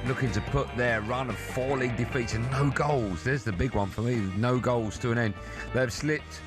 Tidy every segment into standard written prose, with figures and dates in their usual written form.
looking to put their run of 4 league defeats and no goals. There's the big one for me. No goals to an end. They've slipped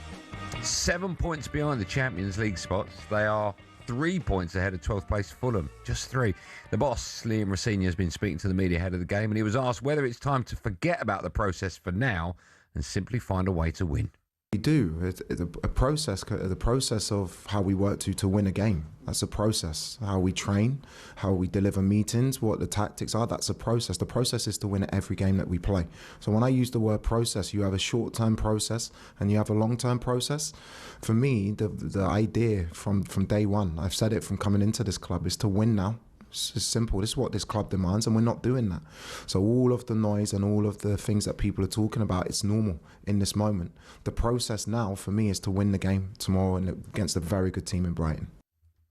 7 points behind the Champions League spots. They are 3 points ahead of 12th place Fulham. Just 3. The boss, Liam Rosenior, has been speaking to the media ahead of the game, and he was asked whether it's time to forget about the process for now and simply find a way to win. We do. It's a process, the process of how we work to win a game. That's a process. How we train, how we deliver meetings, what the tactics are, that's a process. The process is to win at every game that we play. So when I use the word process, you have a short-term process and you have a long-term process. For me, the idea from day one, I've said it from coming into this club, is to win now. It's simple. This is what this club demands, and we're not doing that. So all of the noise and all of the things that people are talking about, it's normal in this moment. The process now for me is to win the game tomorrow against a very good team in Brighton.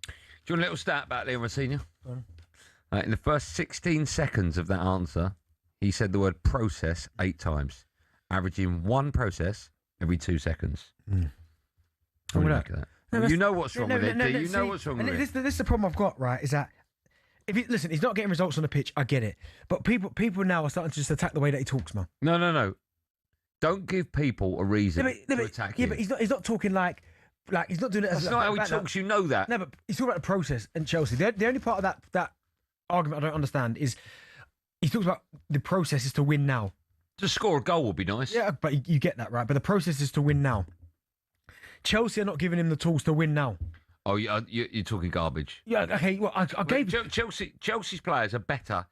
Do you want a little stat about Liam Rosenior? In the first 16 seconds of that answer, he said the word process 8 times, averaging 1 process every 2 seconds. What do you make of that? No, you know what's wrong with it, do you? You know what's wrong with it. This is the problem I've got, right, is that listen, he's not getting results on the pitch, I get it. But people now are starting to just attack the way that he talks, man. No. Don't give people a reason to attack him. Yeah, but he's not talking like he's not doing it as... That's not how he talks, you know that. No, but he's talking about the process and Chelsea. The only part of that argument I don't understand is he talks about the process is to win now. To score a goal would be nice. Yeah, but you get that, right? But the process is to win now. Chelsea are not giving him the tools to win now. Oh, you're talking garbage. Yeah, okay. Well, I gave Chelsea's players are better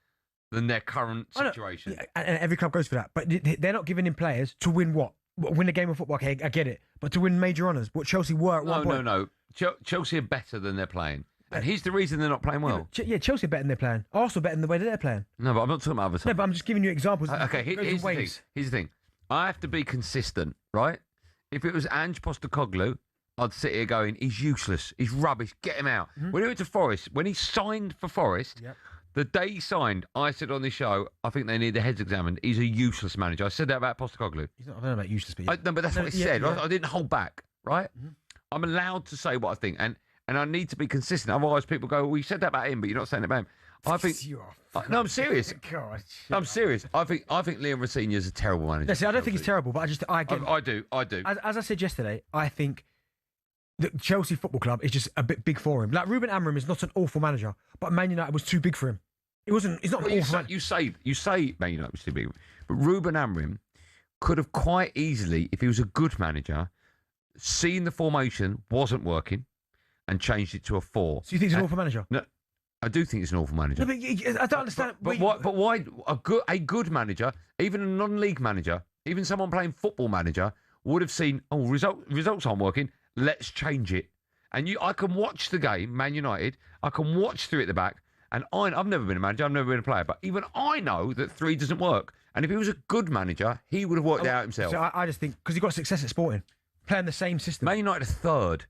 than their current situation. And every club goes for that. But they're not giving him players to win what? Win a game of football. Okay, I get it. But to win major honours, what Chelsea were at one point. No. Chelsea are better than they're playing. And here's the reason they're not playing well. Yeah, Chelsea are better than they're playing. Arsenal better than the way that they're playing. No, but I'm not talking about other stuff. No, but I'm just giving you examples. Okay, here's the thing. I have to be consistent, right? If it was Ange Postecoglou, I'd sit here going, he's useless, he's rubbish, get him out. Mm-hmm. When he went to Forest, when he signed for Forest, the day he signed, I said on this show, I think they need their heads examined. He's a useless manager. I said that about Postecoglou. I don't know about useless, but no, but that's what he said. Yeah. I didn't hold back, right? Mm-hmm. I'm allowed to say what I think, and I need to be consistent. Otherwise, people go, well, you said that about him, but you're not saying it about him. I think. No, I'm serious. God, I'm serious. I think Liam Rosenior is a terrible manager. See, I don't think he's terrible, but I do. As I said yesterday, I think the Chelsea Football Club is just a bit big for him. Like Ruben Amorim is not an awful manager, but Man United was too big for him. It wasn't. It's not an awful manager. You say Man United was too big, but Ruben Amorim could have quite easily, if he was a good manager, seen the formation wasn't working and changed it to a 4. So you think he's an awful manager? No, I do think he's an awful manager. No, but I don't understand. But why a good manager, even a non-league manager, even someone playing Football Manager, would have seen, results aren't working. Let's change it. And I can watch the game, Man United. I can watch through at the back. And I've never been a manager. I've never been a player. But even I know that 3 doesn't work. And if he was a good manager, he would have worked it out himself. So I just think, because he got success at Sporting, playing the same system. Man United are 3rd.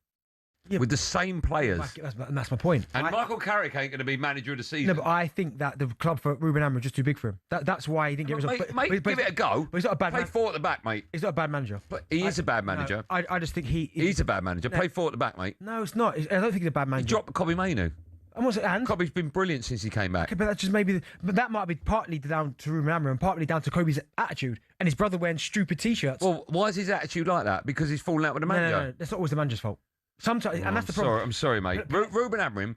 Yeah, with the same players. And that's my point. And Michael Carrick ain't going to be manager of the season. No, but I think that the club for Ruben Amorim is just too big for him. That's why he didn't get results. Mate, give it a go. But he's not a bad manager. Play 4 at the back, mate. He's not a bad manager. But he is a bad manager. No, I just think he's a bad manager. Play 4 at the back, mate. No, it's not. I don't think he's a bad manager. He dropped Kobbie Mainoo. And Kobbie's been brilliant since he came back. Okay, but that's just maybe. But that might be partly down to Ruben Amorim and partly down to Kobe's attitude and his brother wearing stupid t-shirts. Well, why is his attitude like that? Because he's fallen out with the manager. No, that's not always the manager's fault. Sometimes, and that's the problem. I'm sorry, mate. Ruben Amorim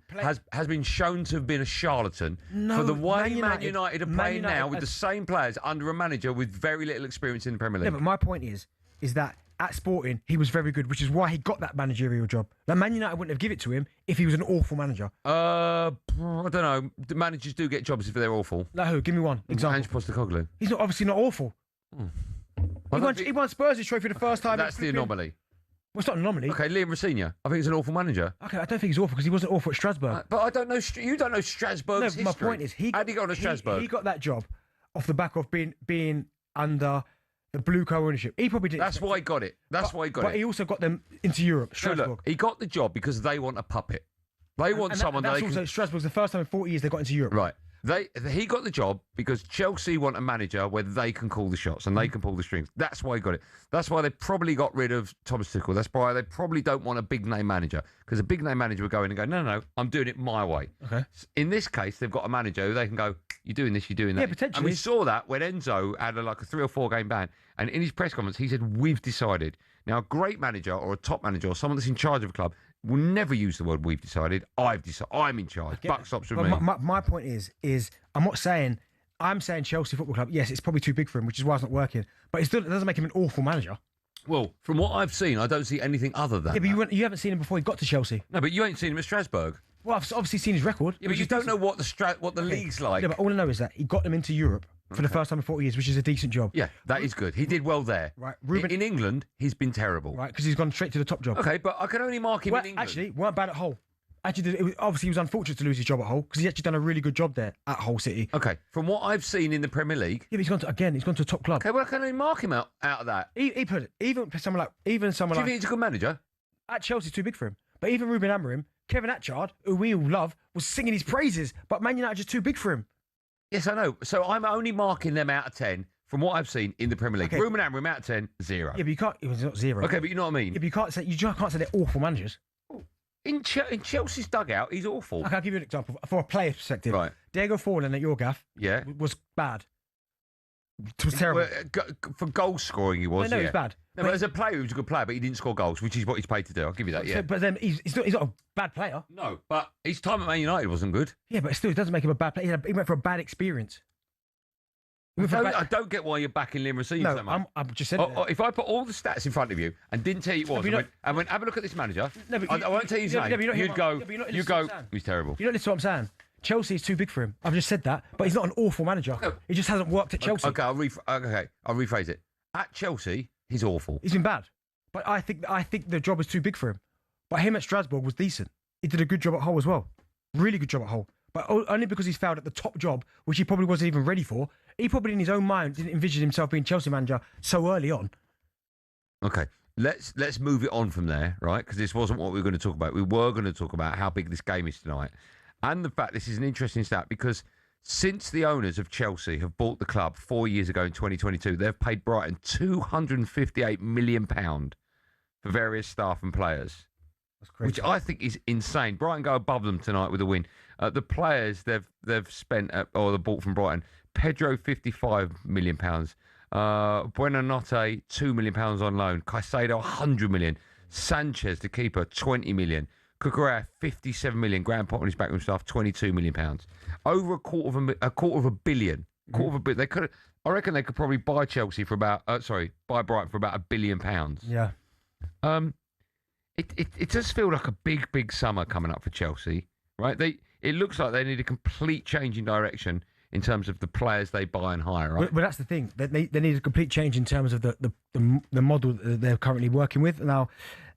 has been shown to have been a charlatan for the way Man United are playing now with the same players under a manager with very little experience in the Premier League. Yeah, but my point is that at Sporting he was very good, which is why he got that managerial job. Like Man United wouldn't have given it to him if he was an awful manager. I don't know. The managers do get jobs if they're awful. Like who? Give me one example. Ange Postecoglou. He's obviously not awful. He won Spurs' trophy the first time. That's the anomaly. Well, it's not an anomaly. Okay, Liam Rosenior. I think he's an awful manager. Okay, I don't think he's awful because he wasn't awful at Strasbourg. But I don't know. You don't know Strasbourg's history. My point is, how did he go to Strasbourg? He got that job off the back of being under the blue co-ownership. He probably did. That's why he got it. But he also got them into Europe. Strasbourg. So look, he got the job because they want a puppet. They want someone. That's also Strasbourg's the first time in 40 years they got into Europe. Right. He got the job because Chelsea want a manager where they can call the shots and they can pull the strings. That's why he got it. That's why they probably got rid of Thomas Tuchel. That's why they probably don't want a big name manager, because a big name manager would go in and go, no, I'm doing it my way. Okay. In this case, they've got a manager who they can go, you're doing this, you're doing that. Yeah, potentially. And we saw that when Enzo had a 3 or 4 game ban, and in his press conference he said, we've decided. Now, a great manager or a top manager or someone that's in charge of a club will never use the word we've decided. I've decided. I'm in charge. Buck stops with me. My point is I'm saying Chelsea Football Club, yes, it's probably too big for him, which is why it's not working. But it doesn't make him an awful manager. Well, from what I've seen, I don't see anything other than Yeah, but you haven't seen him before he got to Chelsea. No, but you ain't seen him at Strasbourg. Well, I've obviously seen his record. Yeah, but you don't know what the league's like. Yeah, but all I know is that he got them into Europe for the first time in 40 years, which is a decent job. Yeah, that is good. He did well there. Right, In England, he's been terrible. Right, because he's gone straight to the top job. Okay, but I can only mark him in England. Actually, weren't bad at Hull. Actually, obviously, he was unfortunate to lose his job at Hull because he's actually done a really good job there at Hull City. Okay, from what I've seen in the Premier League. Yeah, but he's gone to a top club. Okay, well, I can only mark him out of that. He put it. Even someone like. Do you think he's a good manager? At Chelsea, too big for him. But even Ruben Amorim, Kevin Atchard, who we all love, was singing his praises. But Man United just too big for him. Yes, I know. So I'm only marking them out of 10 from what I've seen in the Premier League. Okay. Ruben Amorim out of 10, 0. Yeah, but you can't. It was not 0. Okay, but you know what I mean. Yeah, but you can't say they're awful managers. In Chelsea's dugout, he's awful. Okay, I'll give you an example for a player perspective. Right. Diego Forlan at your gaff. Yeah. Was bad. It was terrible. For goal scoring, he was. No, he was bad. No, but as a player, he was a good player, but he didn't score goals, which is what he's paid to do. I'll give you that. Yeah. But then he's not a bad player. No, but his time at Man United wasn't good. Yeah, but still, it doesn't make him a bad player. He went for a bad experience. I don't get why you're backing Liam Rosenior so much. I'm just saying. If I put all the stats in front of you and didn't tell you what was, I went, have a look at this manager. No, but I won't tell you his name. You'd go, he's terrible. You don't listen to what I'm saying. Chelsea is too big for him. I've just said that, but he's not an awful manager. No. He just hasn't worked at Chelsea. Okay, I'll rephrase it. At Chelsea, he's awful. He's been bad, but I think the job is too big for him. But him at Strasbourg was decent. He did a good job at Hull as well. Really good job at Hull. But only because he's failed at the top job, which he probably wasn't even ready for. He probably in his own mind didn't envision himself being Chelsea manager so early on. Okay, let's move it on from there, right? Because this wasn't what we were going to talk about. We were going to talk about how big this game is tonight. And the fact this is an interesting stat because since the owners of Chelsea have bought the club 4 years ago in 2022, they've paid Brighton £258 million for various staff and players. That's crazy. Which I think is insane. Brighton go above them tonight with a win. The players they've spent or they bought from Brighton: Pedro £55 million, Buonanotte £2 million on loan, Caicedo £100 million, Sanchez the keeper £20 million, Cucurella £57 million, Graham Potter and his backroom staff £22 million. Over a quarter of a billion. They could. I reckon they could probably buy Chelsea for about. Buy Brighton for about £1 billion. Yeah. It does feel like a big summer coming up for Chelsea, right? It looks like they need a complete change in direction in terms of the players they buy and hire, right? But that's the thing. They need a complete change in terms of the model that they're currently working with. Now,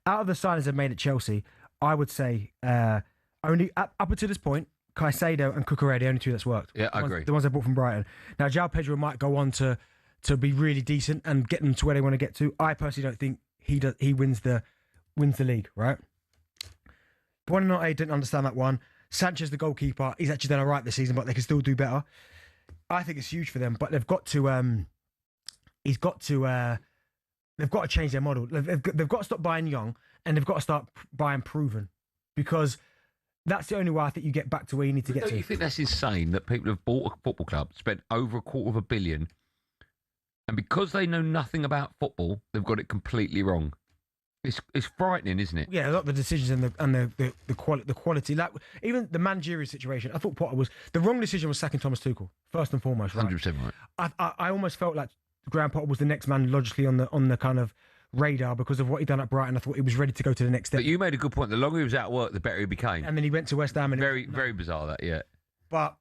out of the signings they've made at Chelsea, I would say only up until this point, Caicedo and Cucurella, the only two that's worked. Yeah, I agree. The ones they bought from Brighton. Now, João Pedro might go on to be really decent and get them to where they want to get to. I personally don't think he wins the league, right? Buonanotte didn't understand that one. Sanchez, the goalkeeper, he's actually done all right this season, but they can still do better. I think it's huge for them, but they've got to change their model. They've got to stop buying young, and they've got to start buying proven, because that's the only way I think you get back to where you need to get to. Don't you think that's insane that people have bought a football club, spent over $250 million, and because they know nothing about football, they've got it completely wrong? It's frightening, isn't it? Yeah, a lot of the decisions and the quality. Like, even the managerial situation, I thought Potter was the wrong decision was sacking Thomas Tuchel first and foremost. Right? 100% right. I almost felt like Graham Potter was the next man logically on the kind of radar because of what he'd done at Brighton. I thought he was ready to go to the next step. But you made a good point. The longer he was out of work, the better he became. And then he went to West Ham. And very bizarre that, yeah. But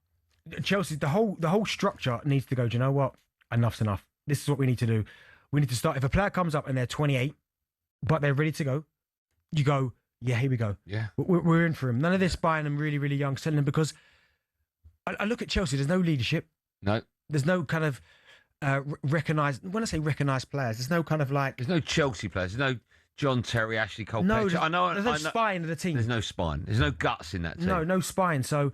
Chelsea, the whole structure needs to go. Do you know what? Enough's enough. This is what we need to do. We need to start. If a player comes up and they're 28. But they're ready to go. You go, yeah, here we go. Yeah. We're in for him. None of this buying them really, really young, selling them, because I look at Chelsea, there's no leadership. No. There's no kind of recognised, when I say recognised players, there's no kind of like... There's no Chelsea players. There's no John Terry, Ashley Cole. No, there's no spine of the team. There's no spine. There's no guts in that team. No spine. So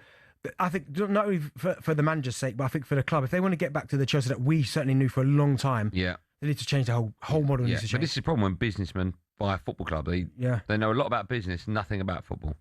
I think not only for the manager's sake, but I think for the club, if they want to get back to the Chelsea that we certainly knew for a long time, they need to change the whole model. Needs to change. But this is the problem when businessmen buy a football club. They know a lot about business, nothing about football.